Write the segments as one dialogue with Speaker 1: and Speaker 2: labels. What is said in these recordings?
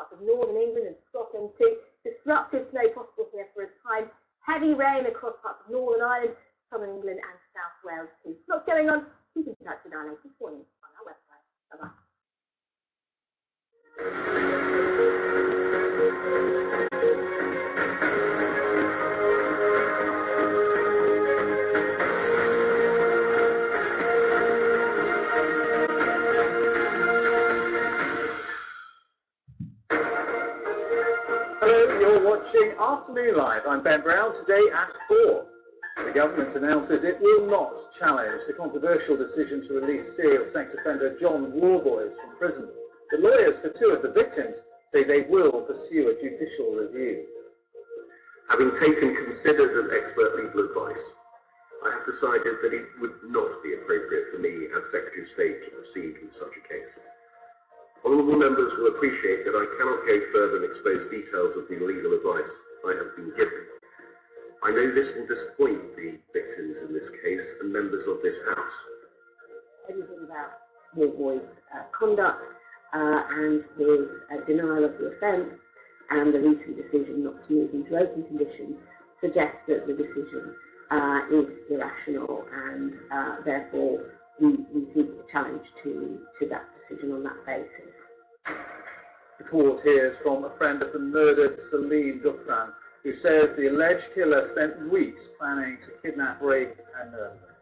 Speaker 1: parts of northern England and Scotland too. Disruptive snow possible here for a time. Heavy rain across parts of Northern Ireland, southern England and South Wales too. Lots going on. Keep in touch with our latest warnings on our website. Bye-bye.
Speaker 2: Hello, you're watching Afternoon Live. I'm Ben Brown. Today at 4. The government announces it will not challenge the controversial decision to release serial sex offender John Warboys from prison. The lawyers for 2 of the victims say they will pursue a judicial review.
Speaker 3: Having taken considered and expert legal advice, I have decided that it would not be appropriate for me as Secretary of State to proceed with such a case. Honourable members will appreciate that I cannot go further and expose details of the legal advice I have been given. I know this will disappoint the victims in this case and members of this House.
Speaker 1: Everything about Warboys' conduct and his denial of the offence and the recent decision not to move into open conditions suggests that the decision is irrational, and therefore we seek a challenge to that decision on that basis.
Speaker 2: The court hears from a friend of the murdered Celine Dufran, who says the alleged killer spent weeks planning to kidnap, rape and murder.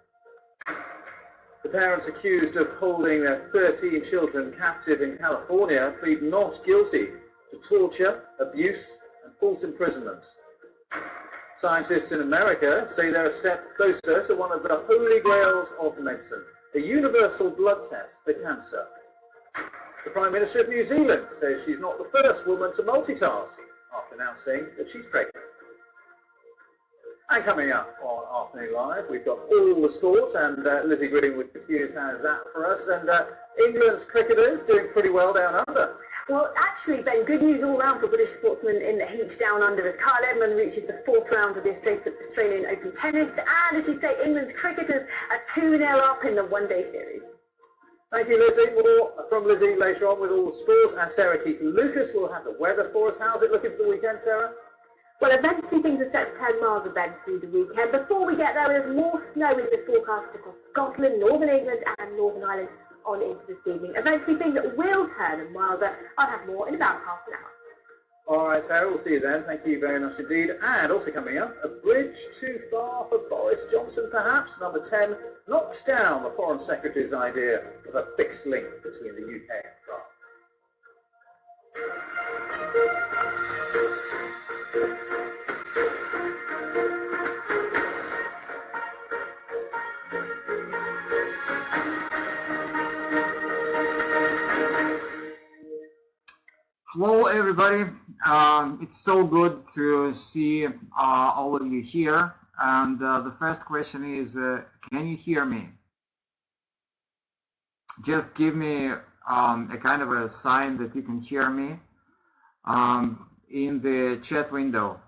Speaker 2: The parents accused of holding their 13 children captive in California plead not guilty to torture, abuse and false imprisonment. Scientists in America say they're a step closer to one of the holy grails of medicine, a universal blood test for cancer. The Prime Minister of New Zealand says she's not the first woman to multitask after announcing that she's pregnant. And coming up on Afternoon Live, we've got all the sports, and Lizzie Greenwood Hughes has that for us, and England's cricketers doing pretty well down under.
Speaker 1: Well, actually, Ben, good news all round for British sportsmen in the heat down under as Kyle Edmund reaches the 4th round of the Australian Open tennis, and as you say, England's cricketers are 2-0 up in the one-day series.
Speaker 2: Thank you, Lizzie. More from Lizzie later on with all the sports, and Sarah Keefe-Lucas will have the weather for us. How's it looking for the weekend, Sarah?
Speaker 1: Well, eventually things are set to turn mild a bit through the weekend. Before we get there, there's more snow in the forecast across Scotland, Northern England and Northern Ireland on into this evening. Eventually things will turn milder. I'll have more in about half an hour.
Speaker 2: All right, Sarah, we'll see you then. Thank you very much indeed. And also coming up, a bridge too far for Boris Johnson, perhaps. Number 10 knocks down the Foreign Secretary's idea of a fixed link between the UK and France.
Speaker 4: Hello everybody, it's so good to see all of you here, and the first question is, can you hear me? Just give me a kind of a sign that you can hear me in the chat window.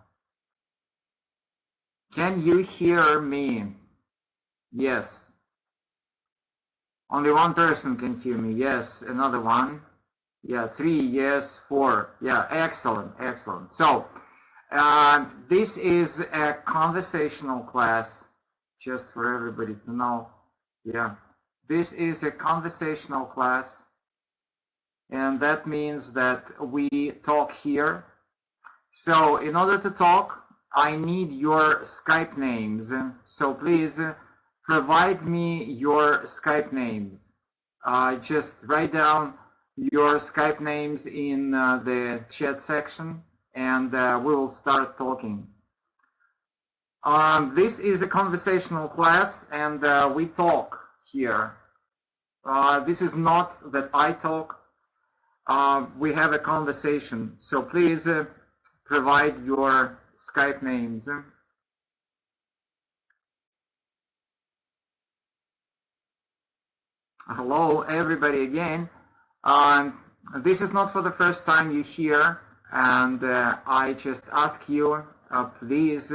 Speaker 4: Can you hear me? Yes. Only one person can hear me. Yes, another one. Yeah, 3, yes, 4. Yeah, excellent, excellent. So, this is a conversational class, just for everybody to know. Yeah, this is a conversational class, and that means that we talk here. So, in order to talk, I need your Skype names. So, please provide me your Skype names. Just write down your Skype names in the chat section, and we will start talking. This is a conversational class, and we talk here. This is not that I talk. We have a conversation. So please provide your Skype names. Hello, everybody again. This is not for the first time you hear, and I just ask you, please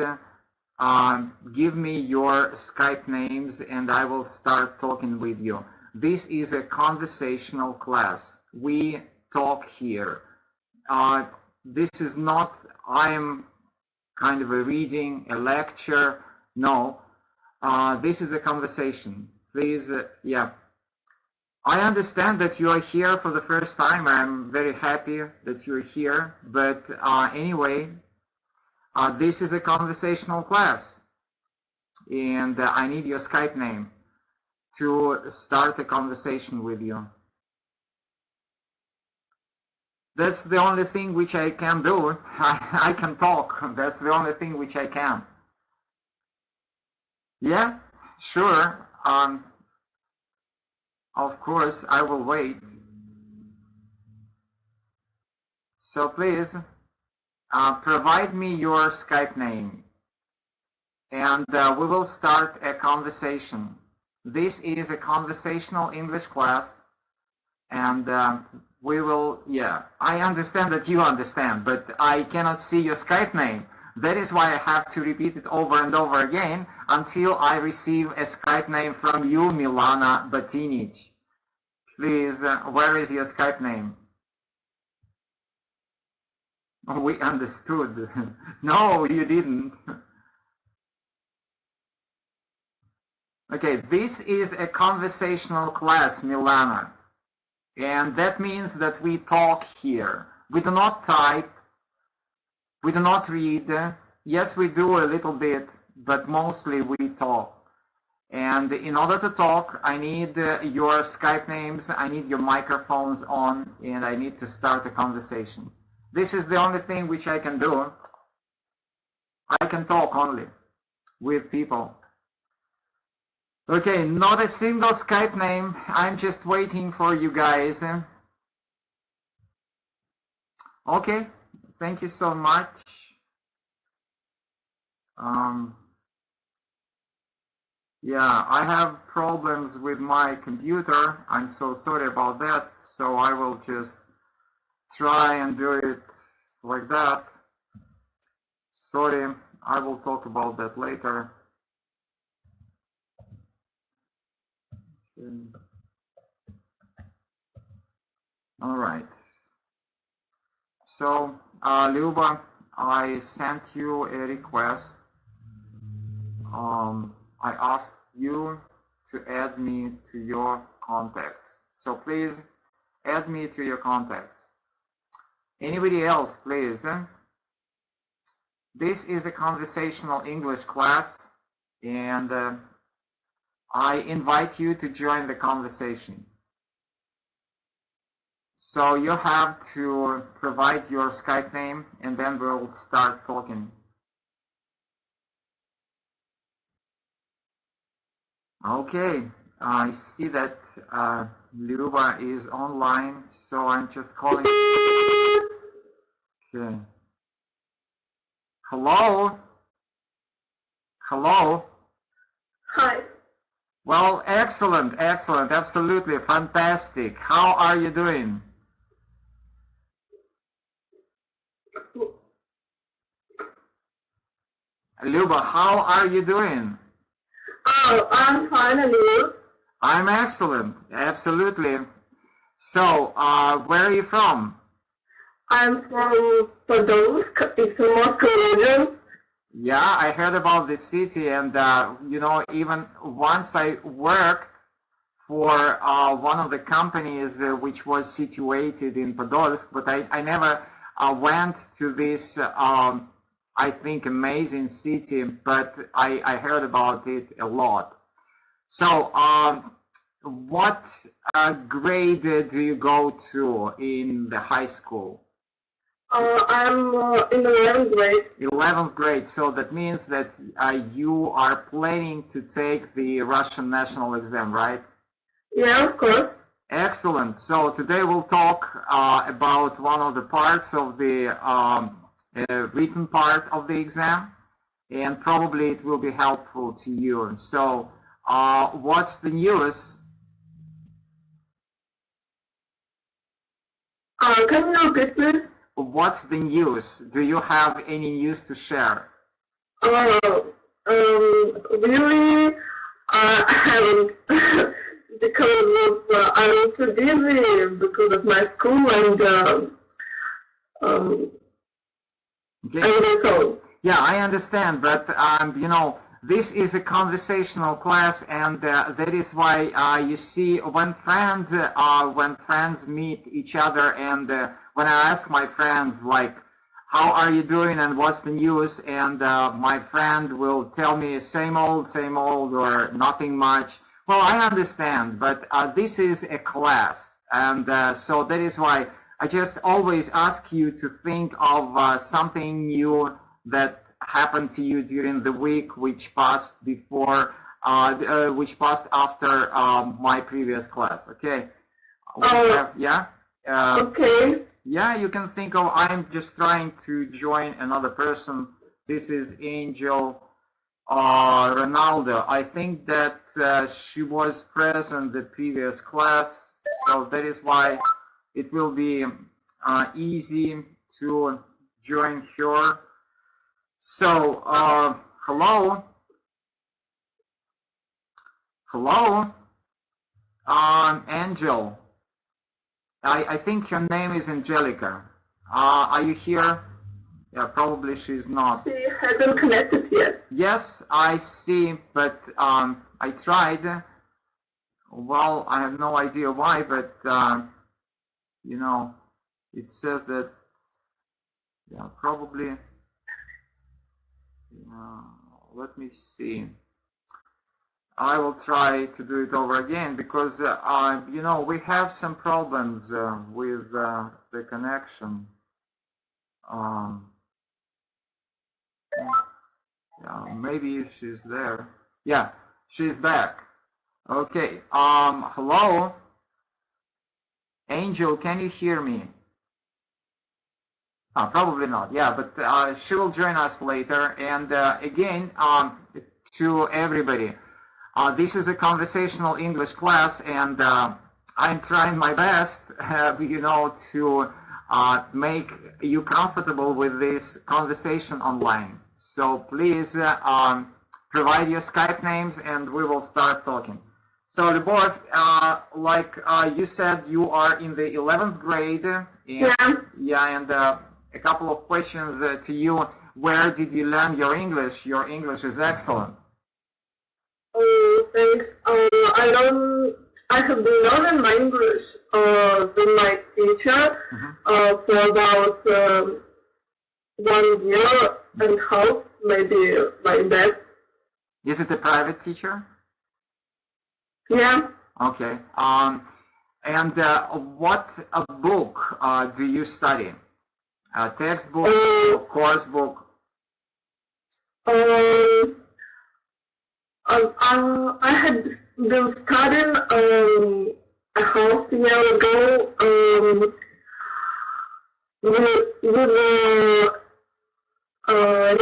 Speaker 4: give me your Skype names and I will start talking with you. This is a conversational class. We talk here. this is not, I'm kind of a reading, a lecture. No, this is a conversation. Please, yeah. I understand that you are here for the first time. I'm very happy that you're here. But anyway, this is a conversational class. And I need your Skype name to start a conversation with you. That's the only thing which I can do. I can talk. That's the only thing which I can. Yeah, sure. Of course, I will wait. So please, provide me your Skype name. And we will start a conversation. This is a conversational English class. And we will, yeah, I understand that you understand, but I cannot see your Skype name. That is why I have to repeat it over and over again until I receive a Skype name from you, Milana Batinic. Please, where is your Skype name? Oh, we understood. No, you didn't. Okay, this is a conversational class, Milana. And that means that we talk here. We do not type. We do not read. Yes, we do a little bit, but mostly we talk. And in order to talk, I need your Skype names, I need your microphones on, and I need to start a conversation. This is the only thing which I can do. I can talk only with people. Okay, not a single Skype name. I'm just waiting for you guys. Okay, thank you so much. Yeah, I have problems with my computer. I'm so sorry about that. So I will just try and do it like that. Sorry, I will talk about that later. All right. So, Luba, I sent you a request. I asked you to add me to your contacts. So please add me to your contacts. Anybody else, please? This is a conversational English class, and I invite you to join the conversation. So you have to provide your Skype name, and then we'll start talking. Okay, I see that Luba is online, so I'm just calling. Okay. Hello? Hello?
Speaker 5: Hi.
Speaker 4: Well, excellent, excellent, absolutely fantastic. How are you doing? Luba, how are you doing?
Speaker 5: Oh, I'm fine, and you?
Speaker 4: I'm excellent, absolutely. So, where are you from?
Speaker 5: I'm from Podolsk. It's a Moscow region.
Speaker 4: Yeah, I heard about this city, and you know, even once I worked for one of the companies which was situated in Podolsk, but I never went to this, I think, amazing city, but I heard about it a lot. So, what grade do you go to in the high school?
Speaker 5: I'm in the 11th grade.
Speaker 4: 11th grade, so that means that you are planning to take the Russian national exam, right?
Speaker 5: Yeah, of course.
Speaker 4: Excellent. So today we'll talk about one of the parts of the written part of the exam, and probably it will be helpful to you. So what's the news?
Speaker 5: Can you repeat, please?
Speaker 4: What's the news? Do you have any news to share?
Speaker 5: Really, I haven't, because I'm too busy because of my school, and I don't know.
Speaker 4: Yeah, I understand, but you know, this is a conversational class, and that is why you see when friends meet each other, and when I ask my friends like, how are you doing and what's the news, and my friend will tell me same old, or nothing much. Well, I understand, but this is a class, and so that is why I just always ask you to think of something new that happened to you during the week, which passed before, which passed after my previous class. Okay. Yeah.
Speaker 5: Okay.
Speaker 4: Yeah, you can think of. I'm just trying to join another person. This is Angel Ronaldo. I think that she was present the previous class, so that is why it will be easy to join her. So, hello, Angel. I think her name is Angelica. Are you here? Yeah, probably she's not.
Speaker 5: She hasn't connected yet.
Speaker 4: Yes, I see, but I tried. Well, I have no idea why, but you know, it says that, yeah, probably. Let me see. I will try to do it over again because, you know, we have some problems with the connection. Yeah, maybe she's there. Yeah, she's back. Okay. Hello? Angel, can you hear me? Probably not. Yeah, but she will join us later. And again, to everybody, this is a conversational English class, and I'm trying my best, you know, to make you comfortable with this conversation online. So please provide your Skype names, and we will start talking. So, Любовь, like you said, you are in the 11th grade. And, yeah, and a couple of questions to you. Where did you learn your English? Your English is excellent.
Speaker 5: Oh, thanks. I have been learning my English with my teacher for about 1 year and a half, maybe like that.
Speaker 4: Is it a private teacher?
Speaker 5: Yeah.
Speaker 4: Okay. And what book do you study? A textbook or course book?
Speaker 5: I had been studying a half year ago with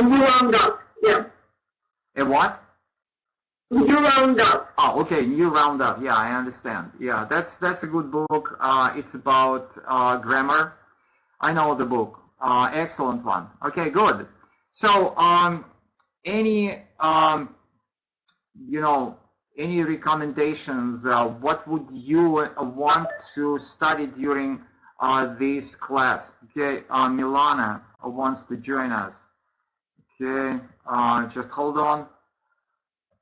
Speaker 5: New Roundup. Yeah.
Speaker 4: A what?
Speaker 5: New Roundup.
Speaker 4: Oh, okay, New Roundup. Yeah, I understand. Yeah, that's a good book. It's about grammar. I know the book. Excellent one. Okay, good. So, any you know, any recommendations? What would you want to study during this class? Okay, Milana wants to join us. Okay, just hold on.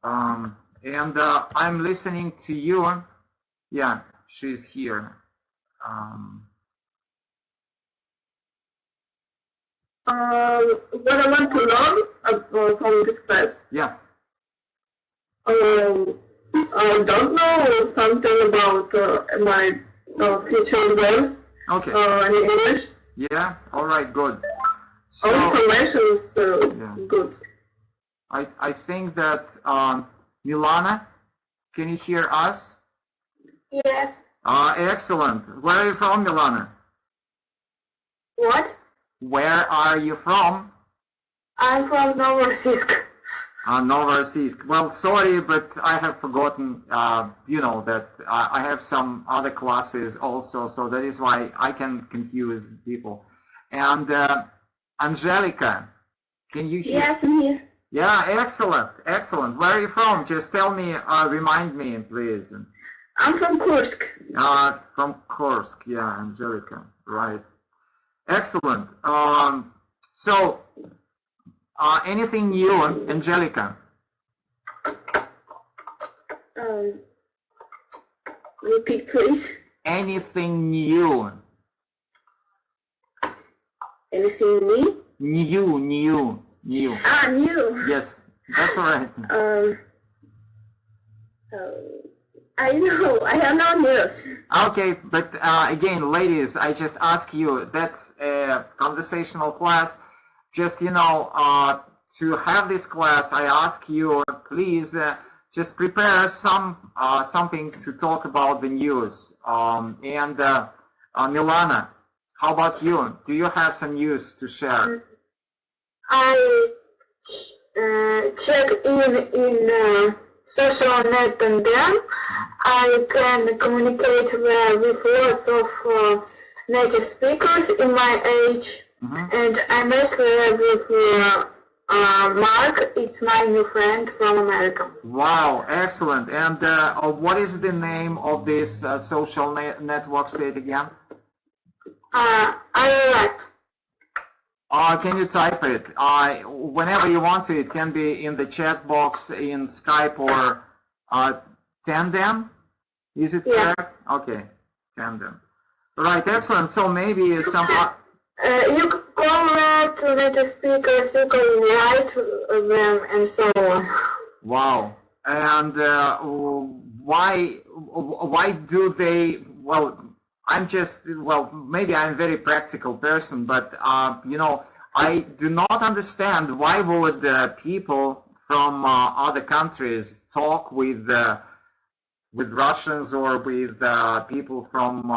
Speaker 4: And I'm listening to you. Yeah, she's here.
Speaker 5: What I want to learn from this class?
Speaker 4: Yeah.
Speaker 5: I don't know something about my future exams.
Speaker 4: Okay.
Speaker 5: In English.
Speaker 4: Yeah. All right. Good. So,
Speaker 5: all information is good.
Speaker 4: I think that Milana, can you hear us?
Speaker 1: Yes.
Speaker 4: Excellent. Where are you from, Milana?
Speaker 1: What?
Speaker 4: Where are you from?
Speaker 1: I'm from Novorossiysk.
Speaker 4: Novorossiysk. Well, sorry, but I have forgotten, you know, that I have some other classes also, so that is why I can confuse people. And Angelica, can you hear?
Speaker 1: Yes, I'm here.
Speaker 4: Yeah, excellent, excellent. Where are you from? Just tell me, remind me, please.
Speaker 1: I'm from Kursk.
Speaker 4: From Kursk, yeah, Angelica, right. Excellent. So, anything new, Angelica?
Speaker 5: Repeat, please.
Speaker 4: Anything new?
Speaker 5: Anything new?
Speaker 4: New.
Speaker 5: New.
Speaker 4: Yes, that's all right.
Speaker 5: I know. I have no news.
Speaker 4: Okay, but again, ladies, I just ask you, that's a conversational class. Just, to have this class, I ask you, please, just prepare something to talk about the news. Milana, how about you? Do you have some news to share?
Speaker 5: I check in social net and then I can communicate with lots of native speakers in my age, and I met with Mark. It's my new friend from America.
Speaker 4: Wow, excellent. And what is the name of this social network? Say it again.
Speaker 5: IELTS.
Speaker 4: Can you type it? Whenever you want to, it can be in the chat box in Skype or Tandem. Is it correct? Okay, Tandem. Right, excellent. So maybe some...
Speaker 5: you can call to native speakers, you can write them, and so on.
Speaker 4: Wow. And why do they... Well, maybe I'm a very practical person, but, I do not understand why would people from other countries talk with Russians or with people from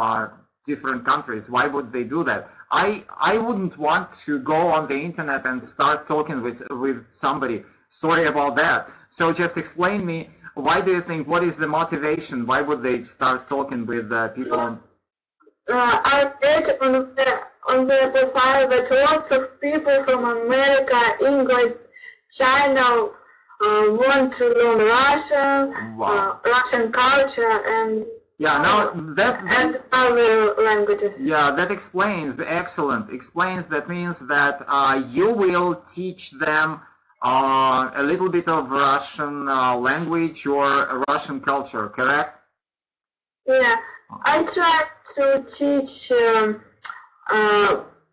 Speaker 4: different countries. Why would they do that? I wouldn't want to go on the internet and start talking with somebody. Sorry about that. So just explain me, why do you think, what is the motivation? Why would they start talking with people?
Speaker 5: I read on the profile that lots of people from America, England, China want to learn Russian, Russian culture, and and other languages.
Speaker 4: Yeah, that explains. Excellent. Explains. That means that you will teach them a little bit of Russian language or Russian culture. Correct?
Speaker 5: Yeah. I tried to teach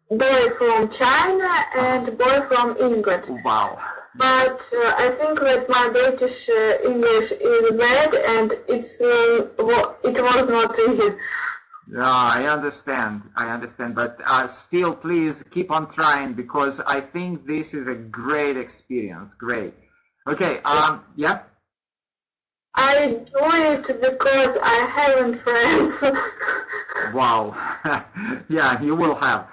Speaker 5: boy from China and boy from England.
Speaker 4: Wow.
Speaker 5: But I think that my British English is bad, and it was not easy.
Speaker 4: Yeah, I understand. But still, please keep on trying, because I think this is a great experience. Great. Okay. Yeah.
Speaker 5: I do it because I haven't friends.
Speaker 4: Wow. Yeah, you will have.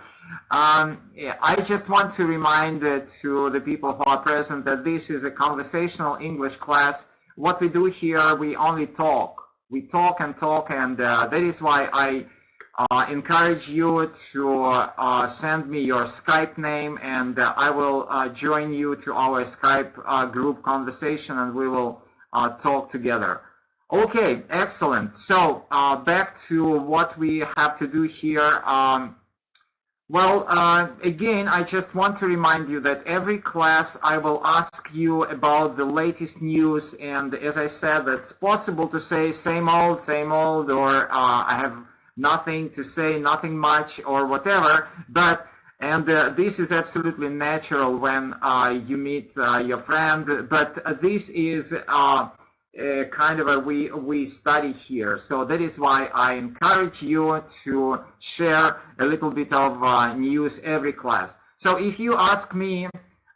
Speaker 4: I just want to remind to the people who are present that this is a conversational English class. What we do here, we only talk. We talk, and that is why I encourage you to send me your Skype name, and I will join you to our Skype group conversation, and we will talk together. Okay, excellent. So back to what we have to do here. Again, I just want to remind you that every class I will ask you about the latest news, and as I said, it's possible to say same old, or I have nothing to say, nothing much, or whatever, and this is absolutely natural when you meet your friend, but this is kind of we study here. So that is why I encourage you to share a little bit of news every class. So if you ask me,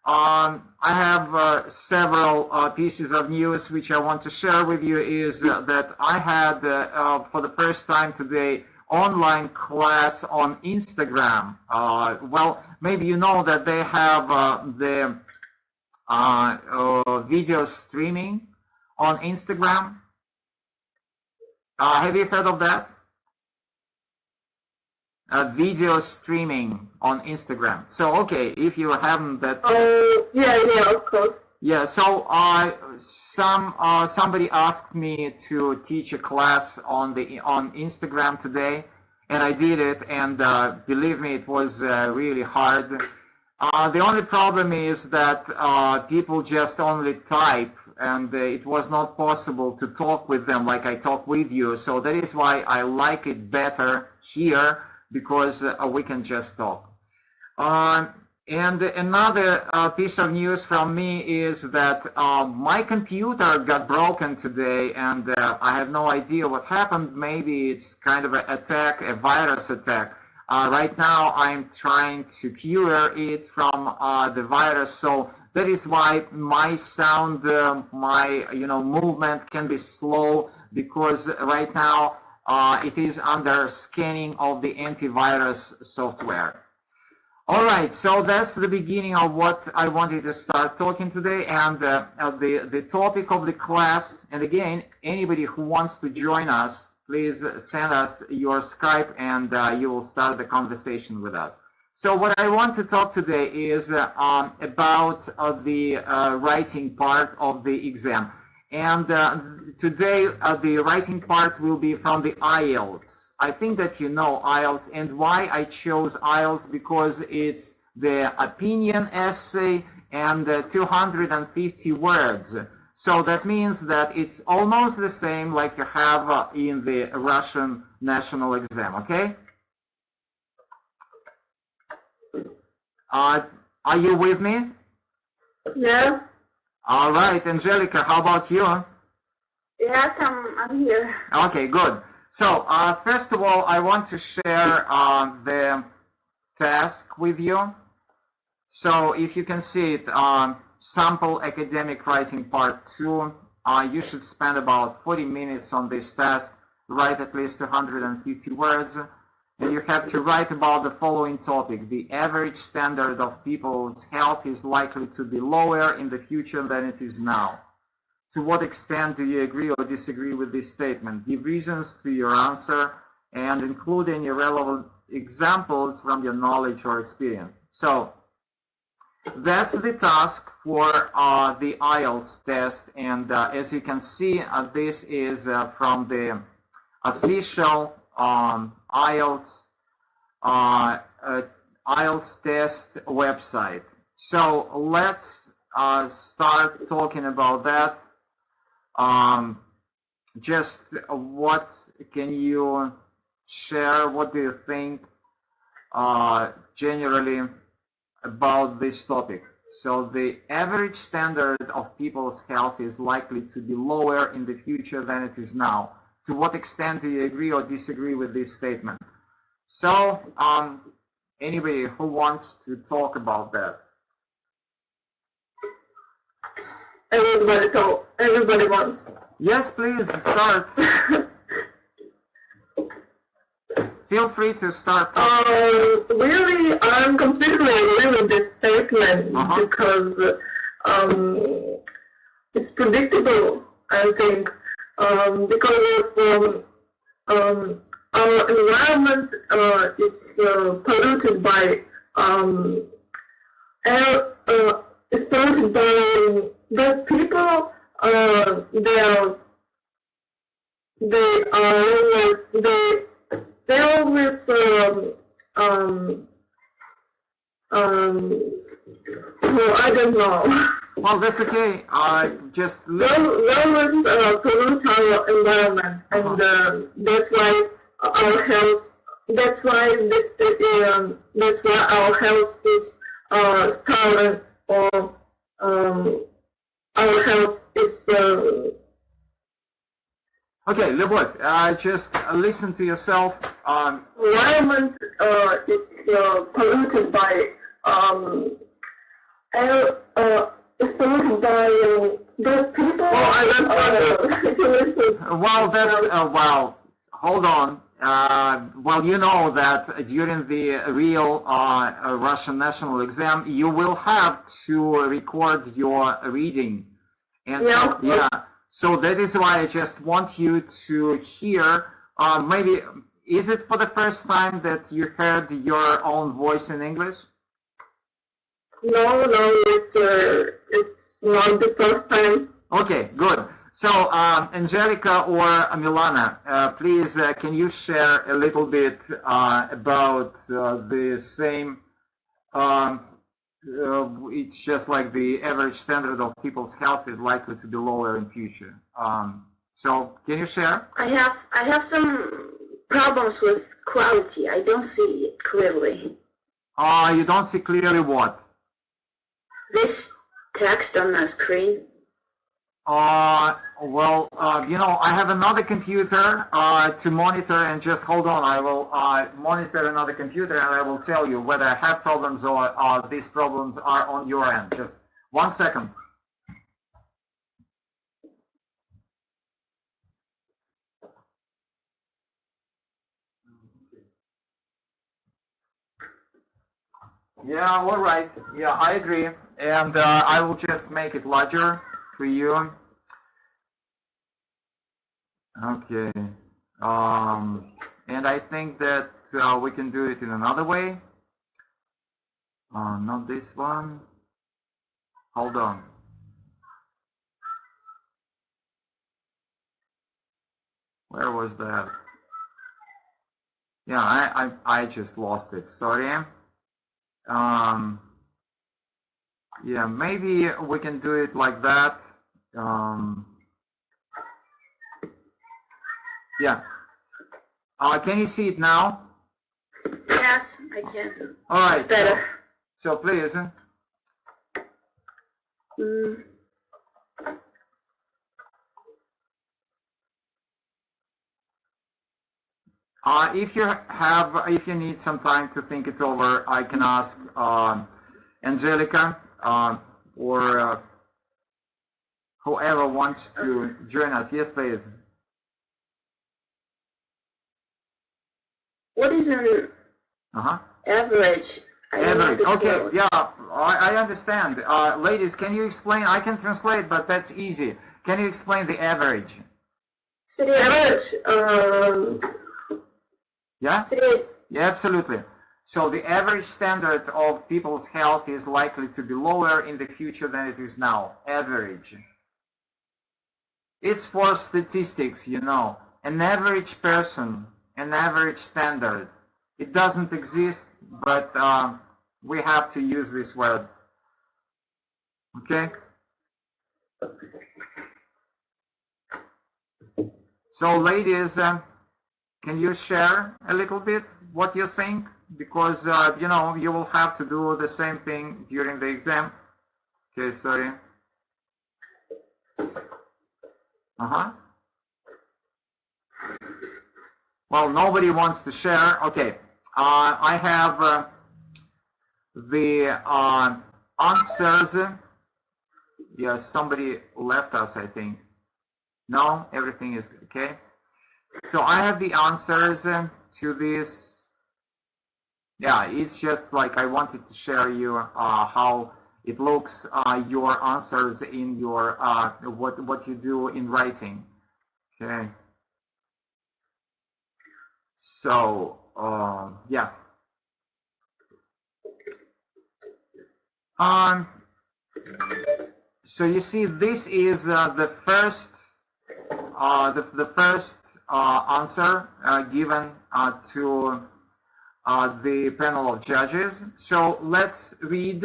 Speaker 4: I have several pieces of news which I want to share with you. Is that I had for the first time today online class on Instagram. Maybe you know that they have the video streaming on Instagram. Have you heard of that? Video streaming on Instagram. So, okay, if you haven't, that...
Speaker 5: yeah, of course.
Speaker 4: Yeah, so somebody asked me to teach a class on Instagram today, and I did it, and believe me, it was really hard. The only problem is that people just only type, and it was not possible to talk with them like I talk with you. So that is why I like it better here, because we can just talk. And another piece of news from me is that my computer got broken today, and I have no idea what happened. Maybe it's kind of an attack, a virus attack. Right now, I'm trying to cure it from the virus, so that is why my sound, my movement can be slow, because right now it is under scanning of the antivirus software. All right, so that's the beginning of what I wanted to start talking today, and the topic of the class. And again, anybody who wants to join us, please send us your Skype, and you will start the conversation with us. So what I want to talk today is about the writing part of the exam. And today, the writing part will be from the IELTS. I think that you know IELTS, and why I chose IELTS, because it's the opinion essay and 250 words. So that means that it's almost the same like you have in the Russian national exam, okay? Are you with me?
Speaker 5: Yeah.
Speaker 4: All right, Angelica, how about you?
Speaker 5: Yes, I'm here.
Speaker 4: Okay, good. So, first of all, I want to share the task with you. So, if you can see it, sample academic writing part 2, you should spend about 40 minutes on this task, write at least 250 words, and you have to write about the following topic. The average standard of people's health is likely to be lower in the future than it is now. To what extent do you agree or disagree with this statement? Give reasons to your answer and include any relevant examples from your knowledge or experience. So that's the task for the IELTS test, and as you can see, this is from the official IELTS test website. So let's start talking about that. Just what can you share? What do you think generally about this topic? So the average standard of people's health is likely to be lower in the future than it is now. To what extent do you agree or disagree with this statement? So, anybody who wants to talk about that?
Speaker 5: Everybody wants.
Speaker 4: Yes, please, start. Feel free to start.
Speaker 5: Really, I'm completely agree with this statement because it's predictable, I think, because of our environment is polluted by air. Is polluted by the people. They always well, I don't know.
Speaker 4: Well, that's okay. Just
Speaker 5: they always pollute our environment, and that's why our health. That's why our health is stolen, or our health is.
Speaker 4: Okay, Любовь, just listen to yourself.
Speaker 5: Environment is polluted by air. It's polluted by the people. Well, I don't know to listen.
Speaker 4: Well, that's well. Hold on. Well, you know that during the real Russian national exam, you will have to record your reading, and
Speaker 5: yeah.
Speaker 4: So, yeah. So that is why I just want you to hear. Maybe is it for the first time that you heard your own voice in English?
Speaker 5: No, it's not the first time.
Speaker 4: Okay, good. So, Angelica or Milana, please, can you share a little bit about the same, it's just like the average standard of people's health is likely to be lower in future. So, can you share?
Speaker 5: I have some problems with quality. I don't see it clearly.
Speaker 4: You don't see clearly what?
Speaker 5: This text on the screen.
Speaker 4: Well, you know, I have another computer to monitor, and just hold on. I will monitor another computer, and I will tell you whether I have problems or these problems are on your end. Just 1 second. Yeah, all right. Yeah, I agree. And I will just make it larger for you. Okay. And I think that we can do it in another way. Not this one. Hold on. Where was that? Yeah, I just lost it. Sorry. Yeah, maybe we can do it like that. Yeah. Can you see it now?
Speaker 5: Yes, I can.
Speaker 4: All right.
Speaker 5: It's better.
Speaker 4: So please. If you need some time to think it over, I can ask Angelica or whoever wants to join us. Yes, please.
Speaker 5: What is an average?
Speaker 4: Average. Okay. Yeah, I understand. Ladies, can you explain? I can translate, but that's easy. Can you explain the average?
Speaker 5: So the average.
Speaker 4: Yeah? Yeah, absolutely. So the average standard of people's health is likely to be lower in the future than it is now. Average. It's for statistics, you know. An average person, an average standard. It doesn't exist, but we have to use this word. Okay? So ladies, can you share a little bit what you think? Because, you know, you will have to do the same thing during the exam. Okay, sorry. Well, nobody wants to share. Okay, I have the answers. Yes, somebody left us, I think. No, everything is okay. So I have the answers to this. Yeah, it's just like I wanted to share you how it looks, your answers in your what you do in writing. Okay. So yeah. So you see, this is the first answer given to the panel of judges. So let's read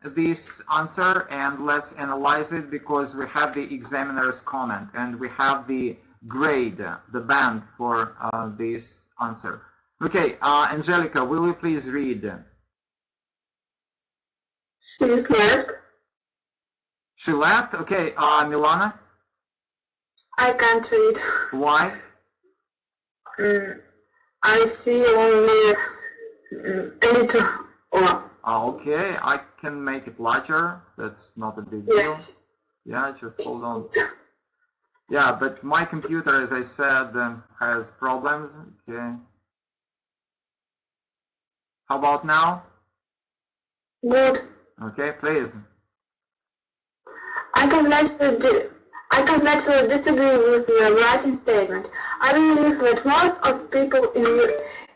Speaker 4: this answer and let's analyze it, because we have the examiner's comment and we have the grade, the band for this answer. Okay, Angelica, will you please read?
Speaker 5: She left.
Speaker 4: She left? Okay, Milana?
Speaker 5: I can't read.
Speaker 4: Why?
Speaker 5: I see only a little.
Speaker 4: Okay, I can make it larger. That's not a big deal.
Speaker 5: Yes.
Speaker 4: Yeah, just hold on. Yeah, but my computer, as I said, has problems. Okay. How about now?
Speaker 5: Good.
Speaker 4: Okay, please.
Speaker 5: I completely disagree with your writing statement. I believe that most of people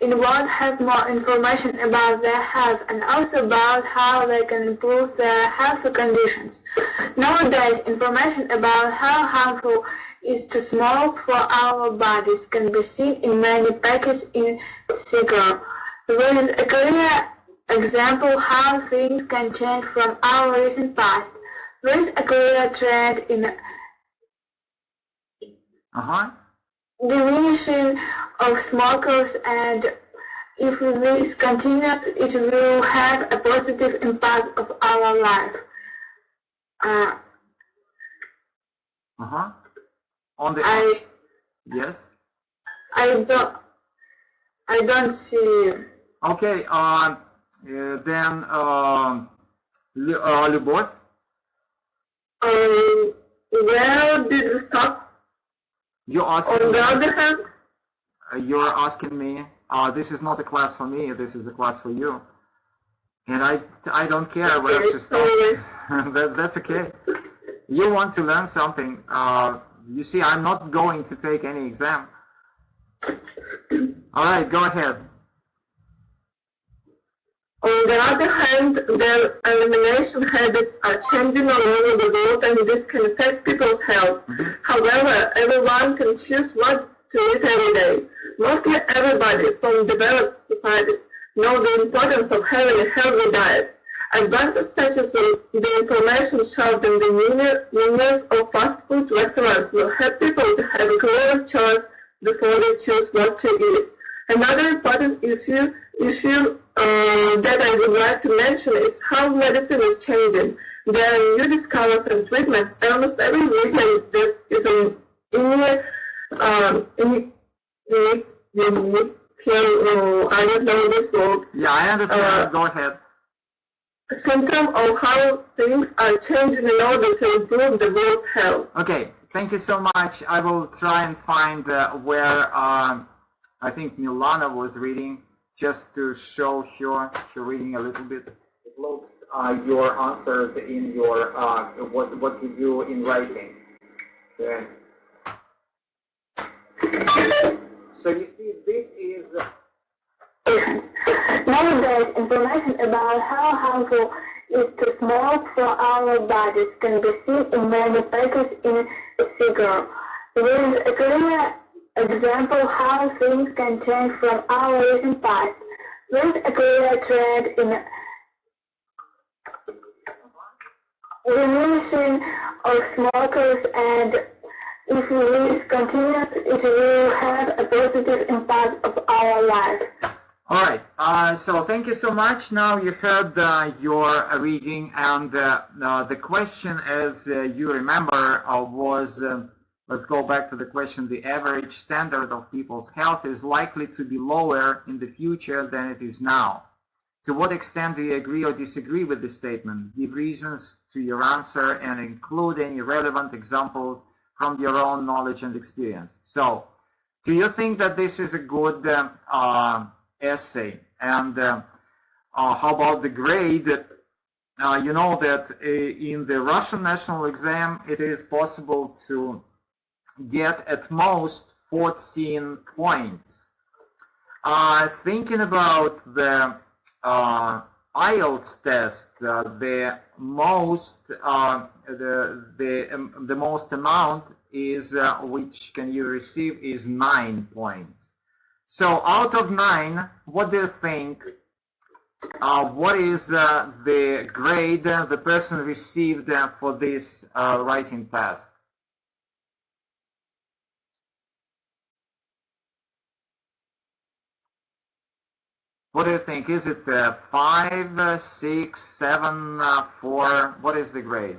Speaker 5: in one have more information about their health and also about how they can improve their health conditions. Nowadays, information about how harmful is to smoke for our bodies can be seen in many packets in cigarettes. There is a clear example how things can change from our recent past. There is a clear trend in diminishing of smokers, and if this continues, it will have a positive impact of our life.
Speaker 4: On the yes.
Speaker 5: I don't see.
Speaker 4: Okay. Then Любовь.
Speaker 5: Where did you stop?
Speaker 4: You're asking
Speaker 5: On the other hand,
Speaker 4: you're asking me. This is not a class for me. This is a class for you. And I don't care where to stop. That's okay. You want to learn something. You see, I'm not going to take any exam. All right, go ahead.
Speaker 5: On the other hand, their elimination habits are changing all over the world, and this can affect people's health. However, everyone can choose what to eat every day. Mostly everybody from developed societies know the importance of having a healthy diet. Advances such as the information shown in the menus of fast food restaurants will help people to have a clearer choice before they choose what to eat. Another important issue that I would like to mention is how medicine is changing. There are new discoveries and treatments almost every weekend. There is an I don't know this word.
Speaker 4: Yeah, I understand. Go ahead.
Speaker 5: Symptom of how things are changing in order to improve the world's health.
Speaker 4: Okay, thank you so much. I will try and find where I think Milana was reading, just to show her reading a little bit. It looks your answers in your what you do in writing. Okay. So you see, this is.
Speaker 5: Nowadays, information about how harmful is to smoke for our bodies can be seen in many packets in cigarettes. There is a clear example how things can change from our recent past. There is a clear trend in diminishing of smokers, and if this continues, it will have a positive impact of our life.
Speaker 4: All right. So thank you so much. Now you heard your reading, and the question, as you remember, was. Let's go back to the question. The average standard of people's health is likely to be lower in the future than it is now. To what extent do you agree or disagree with this statement? Give reasons to your answer and include any relevant examples from your own knowledge and experience. So, do you think that this is a good essay? And how about the grade? You know that in the Russian national exam, it is possible to get at most 14 points. Thinking about the IELTS test, the most amount is which can you receive is 9 points. So out of 9, what do you think? What is the grade the person received for this writing task? What do you think? Is it 5, 6, 7, 4? What is the grade?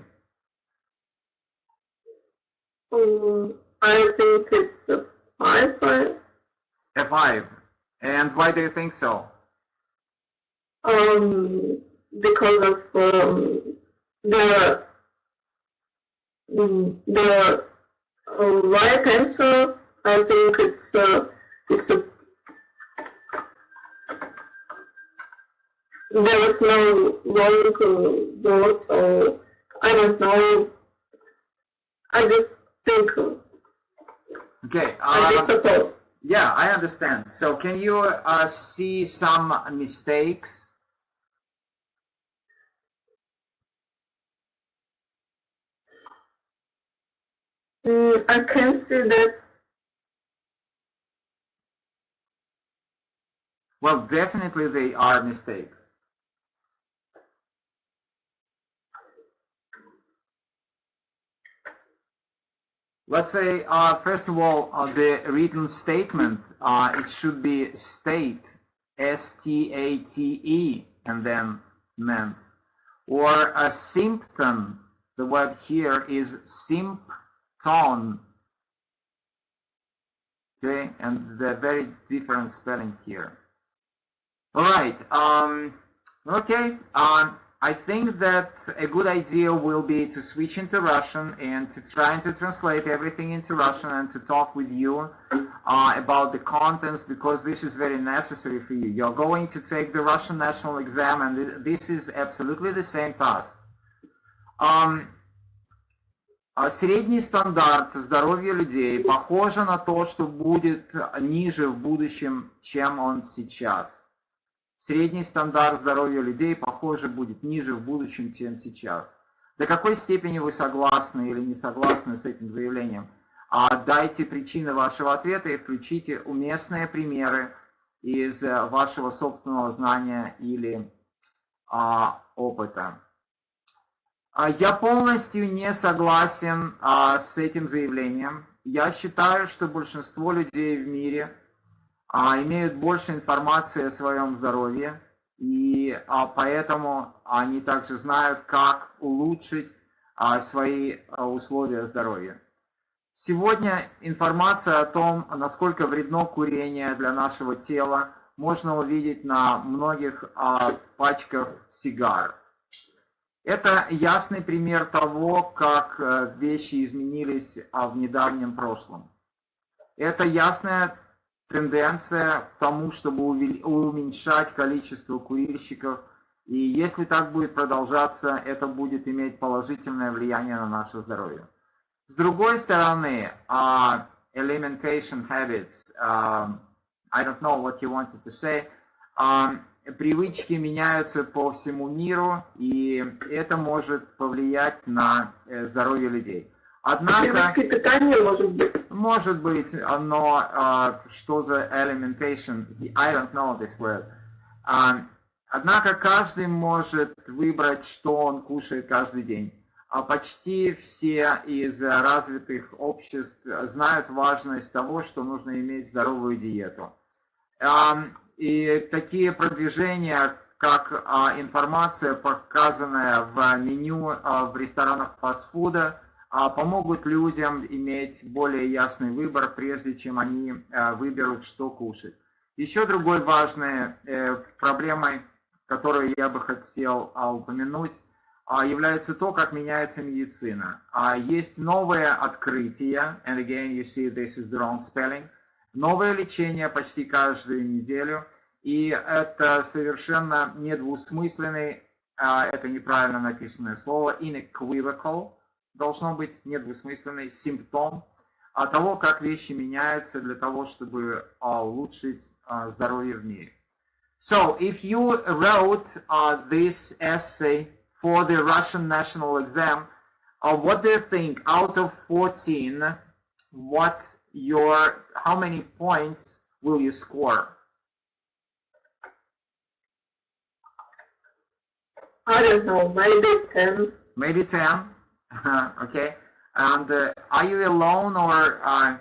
Speaker 5: I think it's a 5.
Speaker 4: A 5. And why do you think so?
Speaker 5: Because of the right answer. I think it's a. There was no wrong words, or I don't know. I just think.
Speaker 4: Okay.
Speaker 5: I just suppose.
Speaker 4: Yeah, I understand. So can you see some mistakes?
Speaker 5: I can see that.
Speaker 4: Well, definitely they are mistakes. Let's say, first of all, the written statement, it should be state, S-T-A-T-E, and then men. Or a symptom, the word here is symptom. Okay, and the very different spelling here. All right, okay, I think that a good idea will be to switch into Russian and to try to translate everything into Russian and to talk with you about the contents, because this is very necessary for you. You're going to take the Russian national exam, and this is absolutely the same task. Средний стандарт здоровья людей похоже на то, что будет ниже в будущем, чем он сейчас. Средний стандарт здоровья людей, похоже, будет ниже в будущем, чем сейчас. До какой степени вы согласны или не согласны с этим заявлением? Дайте причины вашего ответа и включите уместные примеры из вашего собственного знания или опыта. Я полностью не согласен с этим заявлением. Я считаю, что большинство людей в мире имеют больше информации о своем здоровье, и поэтому они также знают, как улучшить свои условия здоровья. Сегодня информация о том, насколько вредно курение для нашего тела, можно увидеть на многих пачках сигар. Это ясный пример того, как вещи изменились в недавнем прошлом. Это ясная тенденция к тому, чтобы уменьшать количество курильщиков, и если так будет продолжаться, это будет иметь положительное влияние на наше здоровье. С другой стороны, alimentation habits, I don't know what you wanted to say, привычки меняются по всему миру, и это может повлиять на здоровье людей. Однако,
Speaker 5: питание
Speaker 4: может быть, но что за alimentation? I don't know this word. Однако каждый может выбрать, что он кушает каждый день. Почти все из развитых обществ знают важность того, что нужно иметь здоровую диету. И такие продвижения, как информация, показанная в меню в ресторанах фастфуда, помогут людям иметь более ясный выбор, прежде чем они выберут, что кушать. Еще другой важной проблемой, которую я бы хотел упомянуть, является то, как меняется медицина. Есть новые открытия, and again you see this is the wrong spelling, новое лечение почти каждую неделю, и это совершенно недвусмысленный, это неправильно написанное слово, unequivocal, должно быть недвусмысленный симптом того, как вещи меняются для того, чтобы улучшить здоровье в мире. So, if you wrote this essay for the Russian national exam, what do you think out of 14, how many points will you score?
Speaker 5: I don't know, maybe 10.
Speaker 4: Maybe 10? Okay. And are you alone, or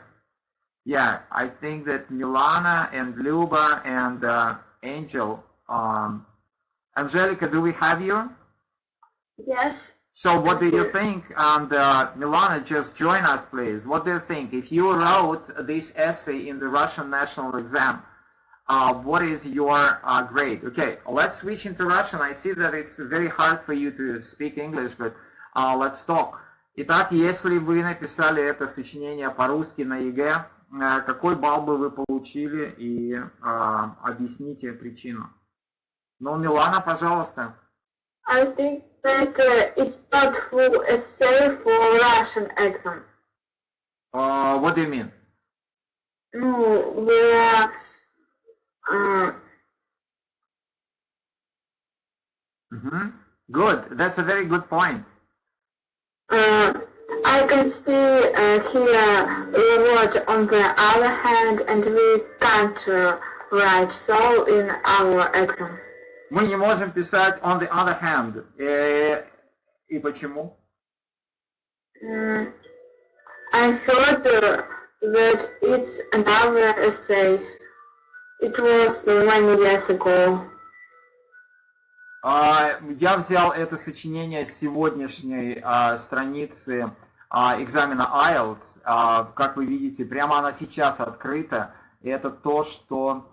Speaker 4: yeah, I think that Milana and Luba and Angel, Angelica, do we have you?
Speaker 1: Yes.
Speaker 4: So what do you think? And Milana, just join us, please. What do you think? If you wrote this essay in the Russian national exam, what is your grade? Okay, let's switch into Russian. I see that it's very hard for you to speak English, but let's talk. Итак, если вы написали это сочинение по-русски на ЕГЭ, какой балл бы вы получили, и объясните причину? Ну, Милана, пожалуйста.
Speaker 5: I think that it's not full essay for Russian exam.
Speaker 4: What do you mean?
Speaker 5: No,
Speaker 4: Good. That's a very good point.
Speaker 5: I can see here a word on the other hand, and we can't write so in our exam.
Speaker 4: Мы не можем писать on the other hand. И почему?
Speaker 5: I thought that it's another essay. It was many years ago.
Speaker 4: Я взял это сочинение с сегодняшней страницы экзамена IELTS. Как вы видите, прямо она сейчас открыта. И это то, что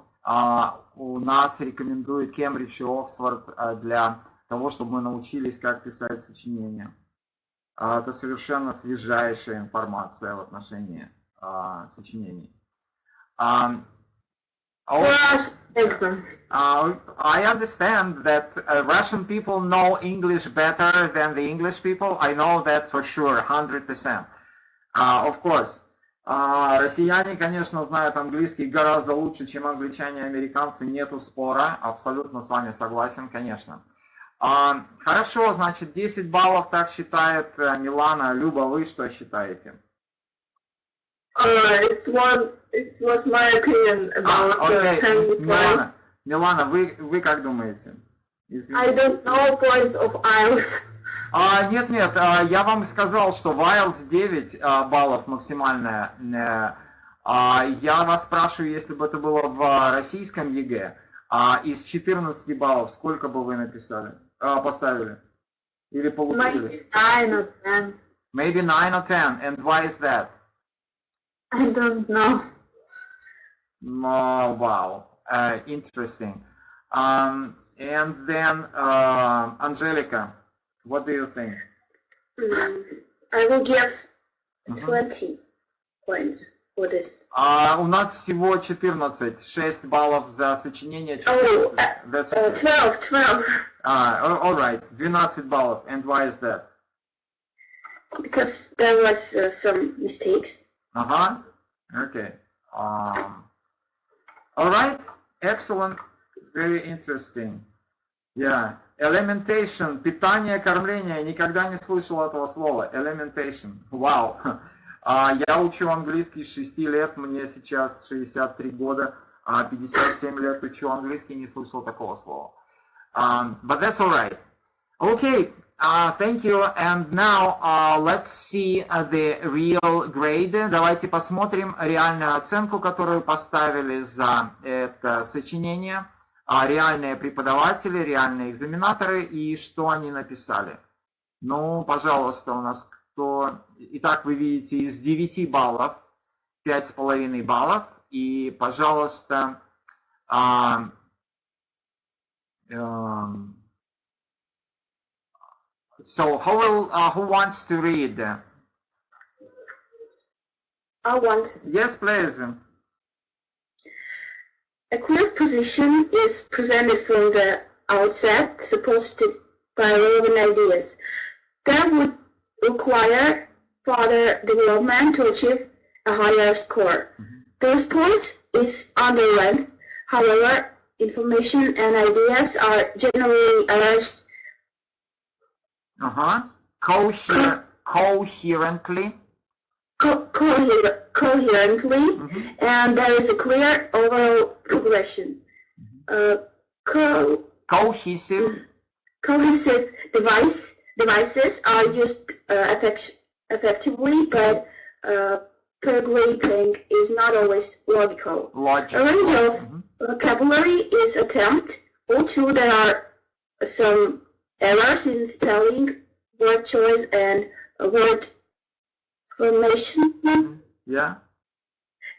Speaker 4: у нас рекомендует Кембридж и Оксфорд для того, чтобы мы научились, как писать сочинения. Это совершенно свежайшая информация в отношении сочинений. I understand that Russian people know English better than the English people. I know that for sure, 100%. Of course. Россияне, конечно, знают английский гораздо лучше, чем англичане и американцы. Нету спора. Абсолютно с вами согласен, конечно. Хорошо, значит, 10 баллов так считает Милана. Люба, вы что считаете?
Speaker 5: It was my opinion about
Speaker 4: Милана, Милана, вы как думаете?
Speaker 5: I don't know points of IELTS.
Speaker 4: Нет, я вам сказал, что в IELTS 9 баллов максимальная. Я вас спрашиваю, если бы это было в российском ЕГЭ, из 14 баллов сколько бы вы написали, поставили? Или получили?
Speaker 5: Maybe 9 or 10.
Speaker 4: Maybe 9 or 10. And why is that?
Speaker 5: I don't know.
Speaker 4: Oh, wow. Interesting. And then, Angelica, what do you think?
Speaker 5: I will give 20 points for this.
Speaker 4: У нас всего 14, 6 баллов за сочинение. 14. That's okay.
Speaker 5: 12.
Speaker 4: All right, 12 баллов. And why is that?
Speaker 5: Because there was some mistakes.
Speaker 4: Okay. All right. Excellent. Very interesting. Yeah. Alimentation. Питание, кормление. Никогда не слышал этого слова. Alimentation. Вау. Я учу английский с 6 лет. Мне сейчас 63 года. 57 лет учу английский. Не слышал такого слова. But that's all right. Okay. Thank you. And now let's see the real grade. Давайте посмотрим реальную оценку, которую поставили за это сочинение. Реальные преподаватели, реальные экзаменаторы и что они написали. Ну, пожалуйста, у нас кто... Итак, вы видите, из 9 баллов 5,5 баллов. И, пожалуйста, so, who wants to read?
Speaker 5: I want.
Speaker 4: Yes, please.
Speaker 5: A clear position is presented from the outset, supported by relevant ideas. That would require further development to achieve a higher score. The response is underlined. However, information and ideas are generally arranged
Speaker 4: coherently.
Speaker 5: Coherently, and there is a clear overall progression.
Speaker 4: Cohesive
Speaker 5: devices are used effectively, but paragraphing is not always logical. A range of vocabulary is attempted. Although there are some errors in spelling, word choice, and word formation.
Speaker 4: Yeah.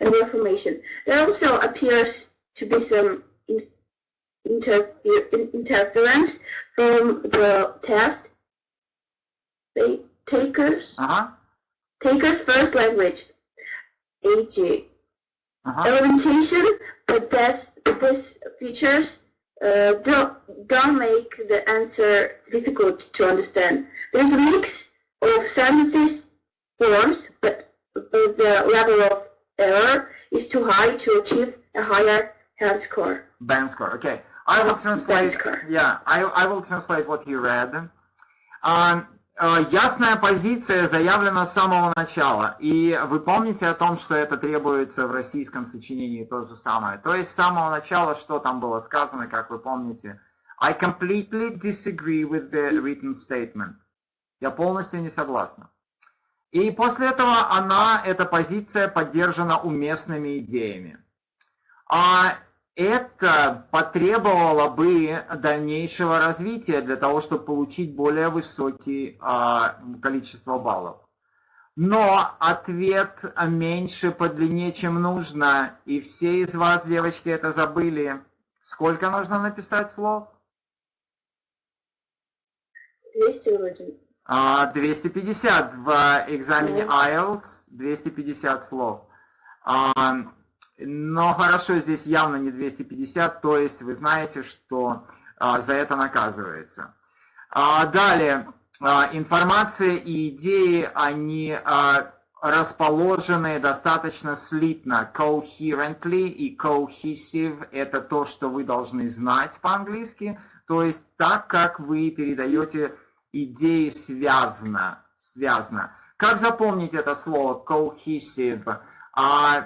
Speaker 5: And word formation. There also appears to be some interference from the test taker's first language, AG. Orientation, but these features don't make the answer difficult to understand. There's a mix of sentences forms, but the level of error is too high to achieve a higher band score.
Speaker 4: Band score. Okay. I will translate. Yeah, I will translate what you read. Ясная позиция заявлена с самого начала. И вы помните о том, что это требуется в российском сочинении то же самое. То есть с самого начала, что там было сказано, как вы помните. I completely disagree with the written statement. Я полностью не согласна. И после этого эта позиция поддержана уместными идеями. Это потребовало бы дальнейшего развития для того, чтобы получить более высокое количество баллов. Но ответ меньше по длине, чем нужно, и все из вас, девочки, это забыли. Сколько нужно написать слов?
Speaker 5: 200 вроде.
Speaker 4: 250 в экзамене IELTS, 250 слов. Но хорошо, здесь явно не 250, то есть вы знаете, что за это наказывается. Далее, информация и идеи, они расположены достаточно слитно. Coherently и cohesive – это то, что вы должны знать по-английски, то есть так, как вы передаете идеи связно. Как запомнить это слово cohesive?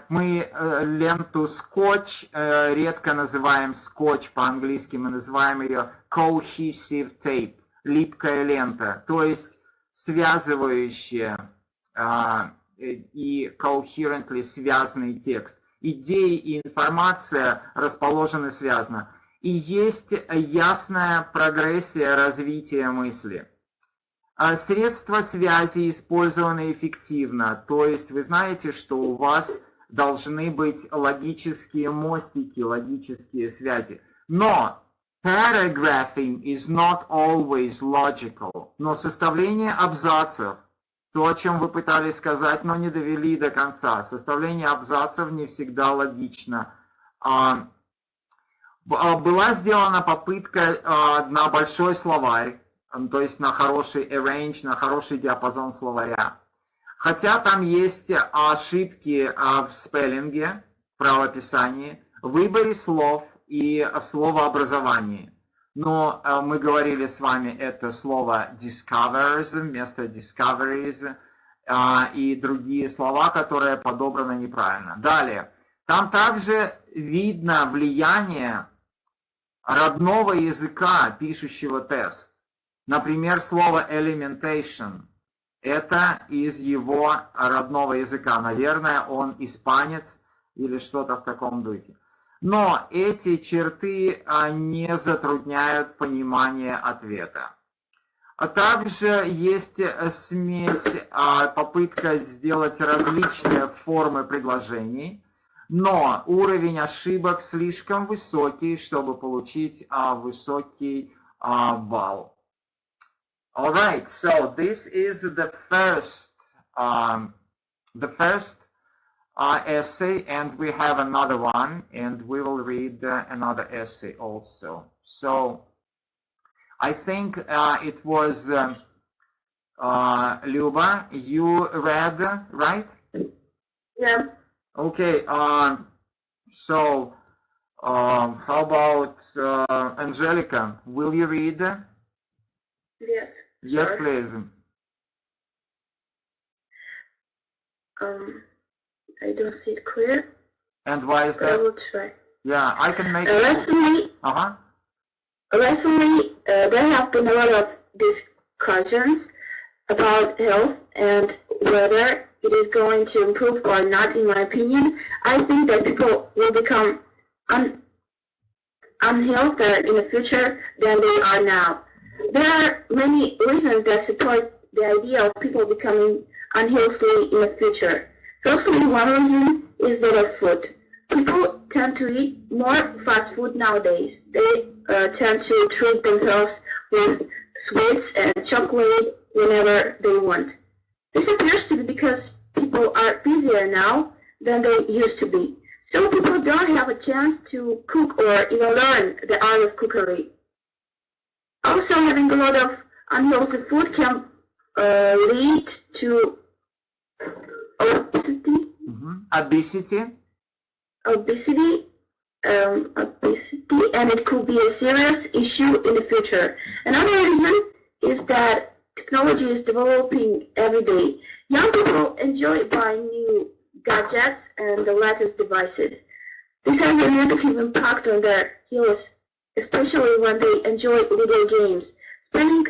Speaker 4: Мы ленту скотч редко называем скотч, по-английски мы называем ее cohesive tape, липкая лента, то есть связывающая и coherently связанный текст. Идеи и информация расположены связно. И есть ясная прогрессия развития мысли. Средства связи использованы эффективно, то есть вы знаете, что у вас должны быть логические мостики, логические связи. Но paragraphing is not always logical. Но составление абзацев, то, о чем вы пытались сказать, но не довели до конца, составление абзацев не всегда логично. Была сделана попытка на большой словарь, то есть на хороший range, на хороший диапазон словаря. Хотя там есть ошибки в спеллинге, в правописании, в выборе слов и в словообразовании. Но мы говорили с вами это слово discovers вместо discoveries и другие слова, которые подобраны неправильно. Далее, там также видно влияние родного языка, пишущего тест. Например, слово elementation. Это из его родного языка. Наверное, он испанец или что-то в таком духе. Но эти черты не затрудняют понимание ответа. А также есть смесь, попытка сделать различные формы предложений, но уровень ошибок слишком высокий, чтобы получить высокий балл. All right, so this is the first essay, and we have another one, and we will read another essay also. So I think it was Luba, you read, right?
Speaker 5: Yeah.
Speaker 4: Okay, so how about Angelica? Will you read?
Speaker 5: Yes.
Speaker 4: Yes,
Speaker 5: Sure.
Speaker 4: please.
Speaker 5: I don't see it clear.
Speaker 4: And why is
Speaker 5: But I
Speaker 4: that?
Speaker 5: will try.
Speaker 4: Yeah, I can make
Speaker 5: Recently, there have been a lot of discussions about health and whether it is going to improve or not. In my opinion, I think that people will become unhealthier in the future than they are now. There are many reasons that support the idea of people becoming unhealthy in the future. Firstly, one reason is that of food. People tend to eat more fast food nowadays. They tend to treat themselves with sweets and chocolate whenever they want. This appears to be because people are busier now than they used to be. So people don't have a chance to cook or even learn the art of cookery. Also, having a lot of unhealthy food can lead to obesity.
Speaker 4: Obesity.
Speaker 5: obesity, and it could be a serious issue in the future. Another reason is that technology is developing every day. Young people enjoy buying new gadgets and the latest devices. This has a negative impact on their health, especially when they enjoy video games. Spending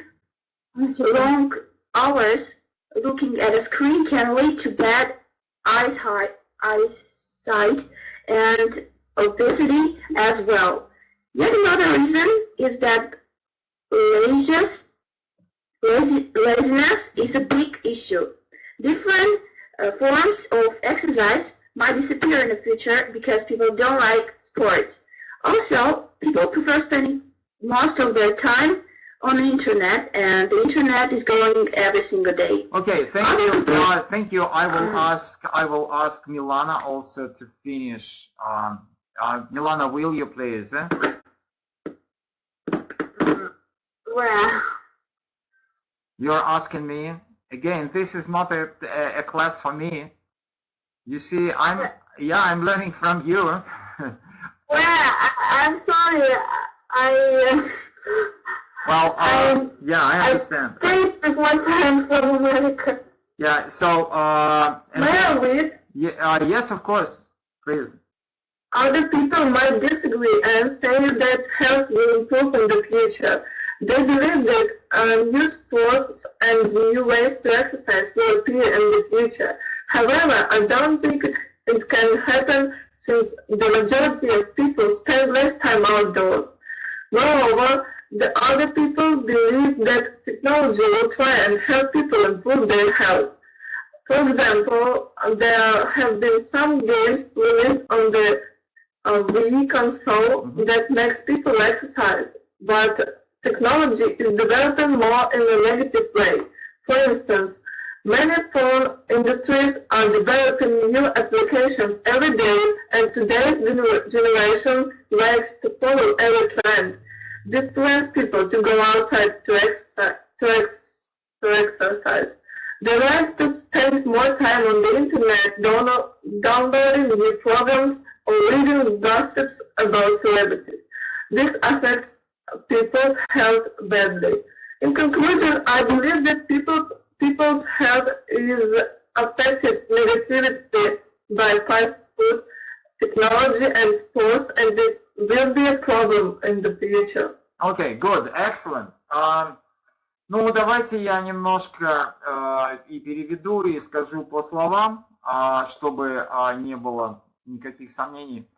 Speaker 5: long hours looking at a screen can lead to bad eyesight and obesity as well. Yet another reason is that laziness is a big issue. Different forms of exercise might disappear in the future because people don't like sports. Also, people prefer spending most of their time on the internet, and the internet is growing every single day.
Speaker 4: Okay, thank you. Thank you. I will ask Milana also to finish. Milana, will you please?
Speaker 5: Well,
Speaker 4: you're asking me again. This is not a class for me. You see, I'm learning from you.
Speaker 5: Well, I'm sorry.
Speaker 4: Yeah, I understand.
Speaker 5: I stayed one time from America.
Speaker 4: Yeah, so
Speaker 5: May I read?
Speaker 4: Yes, of course, please.
Speaker 5: Other people might disagree and say that health will improve in the future. They believe that new sports and new ways to exercise will appear in the future. However, I don't think it can happen since the majority of people spend less time outdoors. Moreover, the other people believe that technology will try and help people improve their health. For example, there have been some games released on the Wii console that makes people exercise, but technology is developing more in a negative way. For instance, many phone industries are developing new applications every day, and today's generation likes to follow every trend. This prevents people to go outside to exercise. They like to spend more time on the internet, downloading new programs or reading gossips about celebrities. This affects people's health badly. In conclusion, I believe that people's health is affected negatively by fast food, technology, and sports, and it will be a problem in the future.
Speaker 4: Okay, good, excellent. Ну, давайте я немножко и переведу, и скажу по словам, чтобы не было никаких сомнений.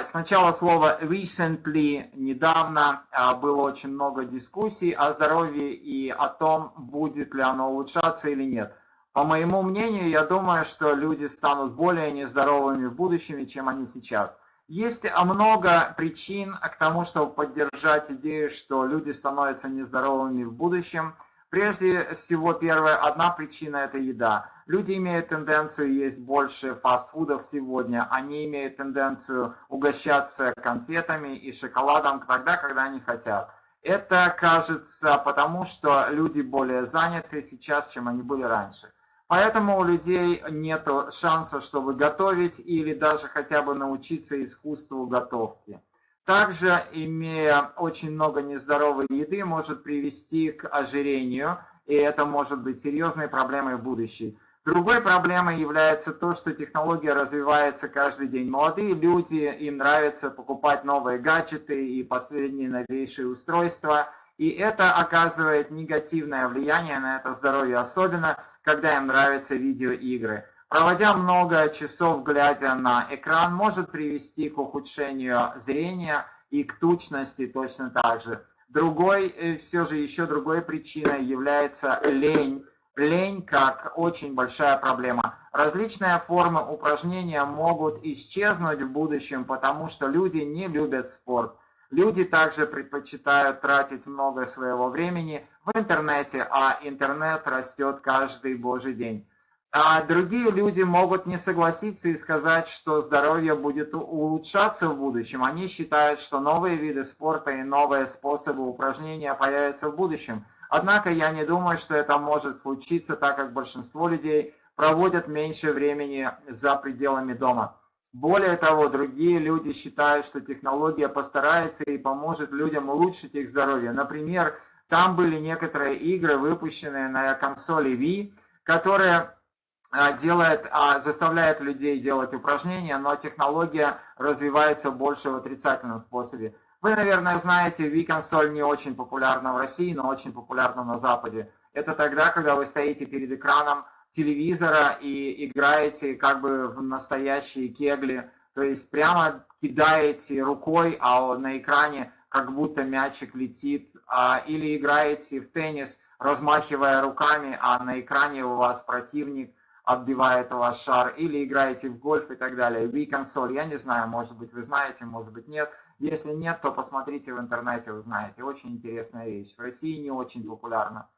Speaker 4: Сначала слово recently, недавно, было очень много дискуссий о здоровье и о том, будет ли оно улучшаться или нет. По моему мнению, я думаю, что люди станут более нездоровыми в будущем, чем они сейчас. Есть много причин к тому, чтобы поддержать идею, что люди становятся нездоровыми в будущем. Прежде всего, одна причина – это еда. Люди имеют тенденцию есть больше фастфудов сегодня. Они имеют тенденцию угощаться конфетами и шоколадом тогда, когда они хотят. Это кажется потому, что люди более заняты сейчас, чем они были раньше. Поэтому у людей нет шанса, чтобы готовить или даже хотя бы научиться искусству готовки. Также, имея очень много нездоровой еды, может привести к ожирению, и это может быть серьезной проблемой в будущем. Другой проблемой является то, что технология развивается каждый день. Молодые люди, им нравится покупать новые гаджеты и последние новейшие устройства, и это оказывает негативное влияние на это здоровье, особенно когда им нравятся видеоигры. Проводя много часов, глядя на экран, может привести к ухудшению зрения и к тучности точно так же. Еще другой причиной является лень. Лень как очень большая проблема. Различные формы упражнения могут исчезнуть в будущем, потому что люди не любят спорт. Люди также предпочитают тратить много своего времени в интернете, а интернет растет каждый божий день. А другие люди могут не согласиться и сказать, что здоровье будет улучшаться в будущем. Они считают, что новые виды спорта и новые способы упражнения появятся в будущем. Однако я не думаю, что это может случиться, так как большинство людей проводят меньше времени за пределами дома. Более того, другие люди считают, что технология постарается и поможет людям улучшить их здоровье. Например, там были некоторые игры, выпущенные на консоли Wii, которые заставляют людей делать упражнения, но технология развивается больше в отрицательном способе. Вы, наверное, знаете, Wii-консоль не очень популярна в России, но очень популярна на Западе. Это тогда, когда вы стоите перед экраном телевизора и играете как бы в настоящие кегли, то есть прямо кидаете рукой, а на экране как будто мячик летит, или играете в теннис, размахивая руками, а на экране у вас противник отбивает ваш шар, или играете в гольф и так далее. Wii-консоль, я не знаю, может быть вы знаете, может быть нет. Если нет, то посмотрите в интернете, вы знаете. Очень интересная вещь. В России не очень популярна.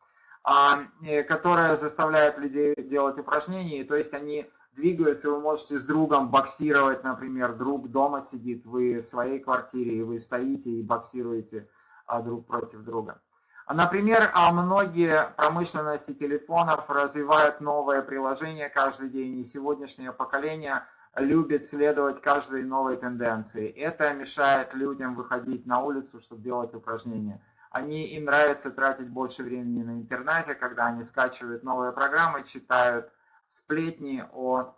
Speaker 4: Которая заставляет людей делать упражнения, то есть они двигаются, вы можете с другом боксировать, например, друг дома сидит, вы в своей квартире, и вы стоите и боксируете друг против друга. Например, многие промышленности телефонов развивают новые приложения каждый день, и сегодняшнее поколение любит следовать каждой новой тенденции. Это мешает людям выходить на улицу, чтобы делать упражнения. Им нравится тратить больше времени на интернете, когда они скачивают новые программы, читают сплетни о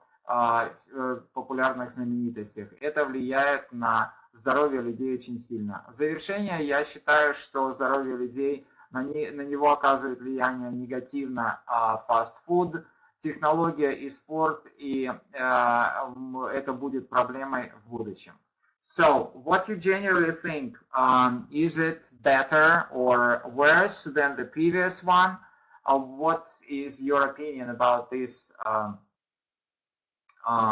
Speaker 4: популярных знаменитостях. Это влияет на здоровье людей очень сильно. В завершение я считаю, что здоровье людей, на него оказывает влияние негативно фастфуд, технология и спорт, и это будет проблемой в будущем. So, what you generally think, is it better or worse than the previous one? What is your opinion about this?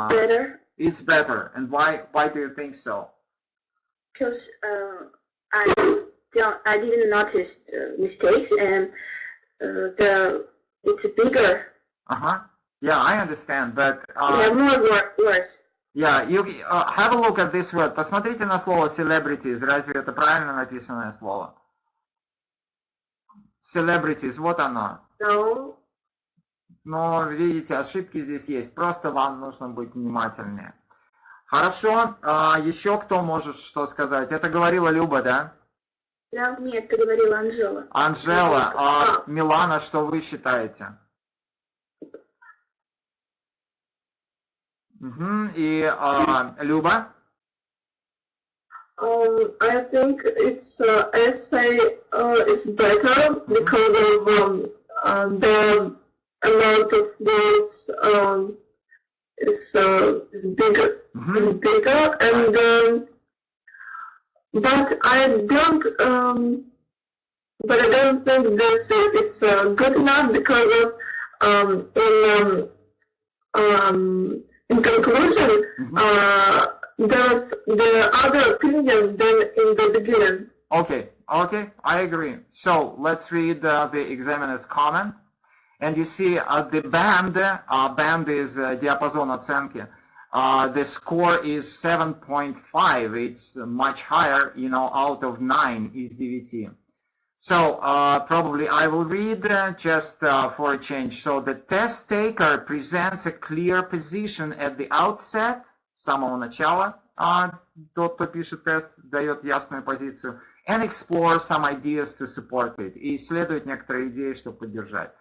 Speaker 5: Better.
Speaker 4: It's better. And why do you think so?
Speaker 5: Because I didn't notice the mistakes, and it's bigger.
Speaker 4: Yeah, I understand, but
Speaker 5: more worse.
Speaker 4: Yeah, you have a look at this word. Посмотрите на слово celebrities. Разве это правильно написанное слово? Celebrities, вот оно.
Speaker 5: No.
Speaker 4: Но, видите, ошибки здесь есть. Просто вам нужно быть внимательнее. Хорошо. Еще кто может что сказать? Это говорила Люба, да?
Speaker 5: Нет, это говорила Анжела.
Speaker 4: Анжела. Милана, что вы считаете? И Люба?
Speaker 5: I think it's essay is better because of the amount of words is bigger. Is bigger, and but I don't think that it's good enough because of in conclusion, there's the other opinion than in the beginning.
Speaker 4: Okay, I agree. So let's read the examiner's comment. And you see the band is диапазон оценки. The score is 7.5. It's much higher, out of 9 is 9. So probably I will read just for a change. So the test taker presents a clear position at the outset, с самого начала, тот, кто пишет тест, дает ясную позицию, and explore some ideas to support it, и исследует некоторые идеи, чтобы поддержать.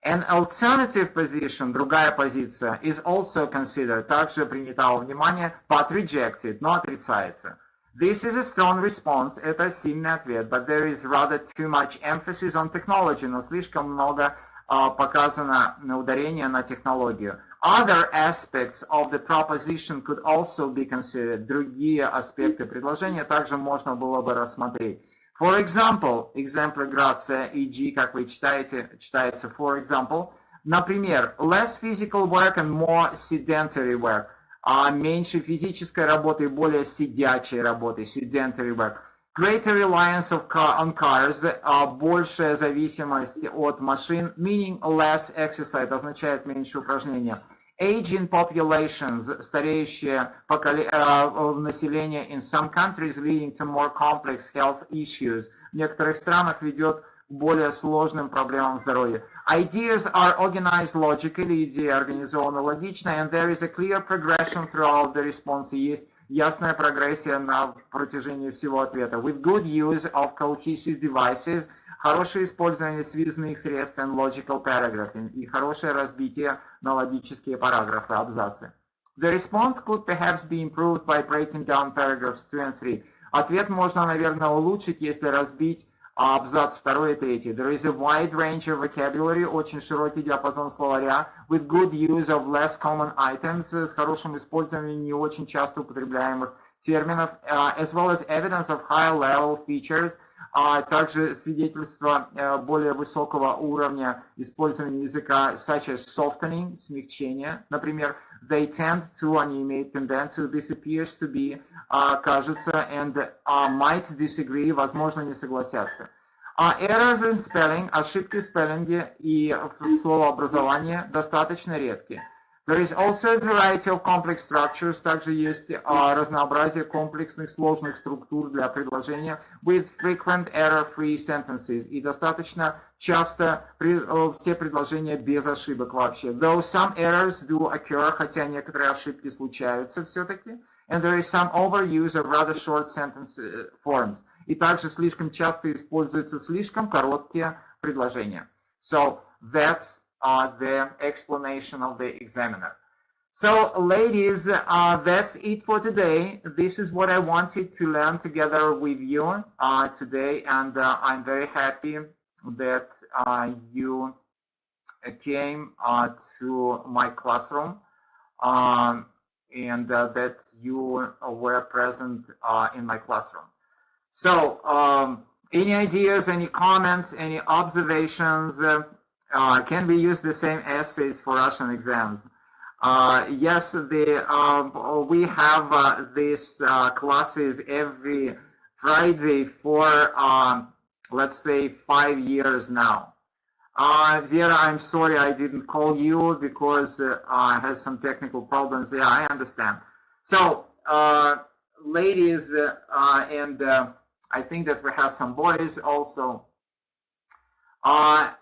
Speaker 4: An alternative position, другая позиция, is also considered, также принята во внимание, but rejected, но отрицается. This is a strong response, это сильный ответ, but there is rather too much emphasis on technology, но слишком много показано ударение на технологию. Other aspects of the proposition could also be considered. Другие аспекты предложения также можно было бы рассмотреть. For example, example грация, e.g., как вы читаете, читается for example. Например, less physical work and more sedentary work. Меньше физической работы и более сидячей работы, sedentary work. Greater reliance on cars, большая зависимость от машин, meaning less exercise, означает меньше упражнения. Aging populations, стареющее население in some countries leading to more complex health issues. В некоторых странах ведет к более сложным проблемам здоровья. Ideas are organized logically, идеи организованы логично, and there is a clear progression throughout the response. И есть ясная прогрессия на протяжении всего ответа. With good use of cohesive devices, хорошее использование связных средств and logical paragraphing, и хорошее разбитие на логические параграфы, абзацы. The response could perhaps be improved by breaking down paragraphs 2 and 3. Ответ можно, наверное, улучшить, если разбить абзац 2 и 3. There is a wide range of vocabulary, очень широкий диапазон словаря, with good use of less common items, с хорошим использованием не очень часто употребляемых терминов, as well as evidence of higher level features, также свидетельство более высокого уровня использования языка, such as softening, смягчение, например, they tend to, они имеют тенденцию, this appears to be, кажется, and might disagree, возможно, не согласятся. Errors in spelling, ошибки в спеллинге и в словообразовании достаточно редкие. There is also a variety of complex structures, также есть разнообразие комплексных сложных структур для предложения, with frequent error-free sentences, и достаточно часто все предложения без ошибок вообще. Though some errors do occur, хотя некоторые ошибки случаются все-таки, and there is some overuse of rather short sentence forms, и также слишком часто используются слишком короткие предложения. So that's the explanation of the examiner. So, ladies, that's it for today. This is what I wanted to learn together with you today, and I'm very happy that you came to my classroom and that you were present in my classroom. So, any ideas, any comments, any observations? Can we use the same essays for Russian exams? Yes, we have these classes every Friday for, let's say, 5 years now. Vera, I'm sorry I didn't call you because I had some technical problems. Yeah, I understand. So, ladies, and I think that we have some boys also.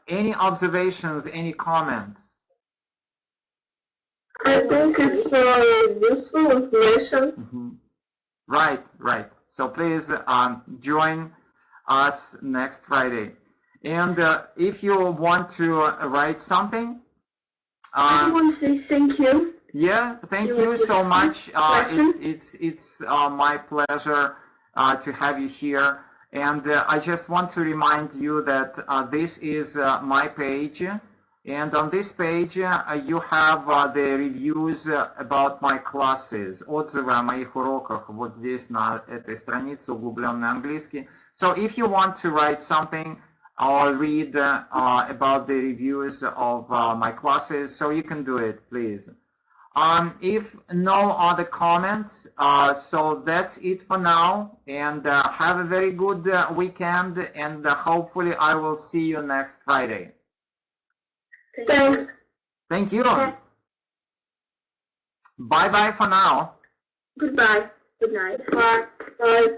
Speaker 4: Any observations, any comments?
Speaker 5: I think it's useful information.
Speaker 4: Mm-hmm. Right. So please join us next Friday. And if you want to write something,
Speaker 5: I want to say thank you.
Speaker 4: Yeah, thank you so much. It's my pleasure to have you here. And I just want to remind you that this is my page, and on this page you have the reviews about my classes, отзывы о моих уроках, вот здесь на этой странице, углубленный английский. So if you want to write something or read about the reviews of my classes, so you can do it, please. If no other comments, so that's it for now, and have a very good weekend, and hopefully I will see you next Friday.
Speaker 5: Thanks.
Speaker 4: Thank you. Bye-bye for now.
Speaker 5: Goodbye.
Speaker 1: Good night.
Speaker 5: Bye. Bye.